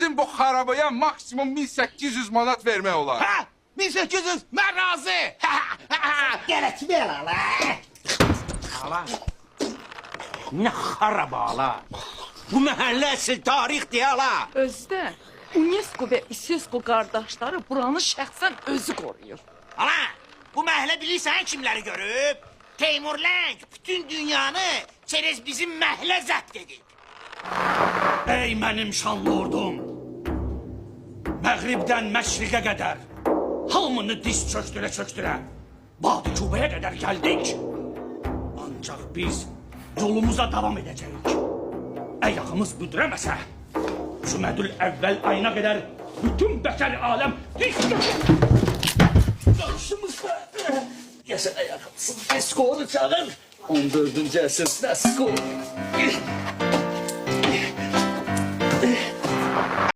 bütün bu xarabaya maksimum 1800 manat vermək olar. Ha? 1800, ben razı. Gələ kimi elə la? Ala. Ne haraba ala. Bu məhəllə əsl tarixdir ala. Özü də UNESCO və İSESCO qardaşları buranı şəxsən özü qoruyur. Ala, bu məhəllə bilirsən kimləri görüb? Teymurlenk bütün dünyanı çerez bizim məhəllə zəbt edib. Ey mənim şanlı ordum! Məğribdən məşriqə qədər hamını diz çöktürə-çöktürə Badı-Kubaya qədər gəldik. Ancaq biz yolumuza davam edəcəyik. Ayağımız büdrəməsə, Cümədül əvvəl ayına qədər bütün bəşər aləm diz qarşımızda. Yaşa ayağımız. Eskoru çağır. 14-cü əsr Esko.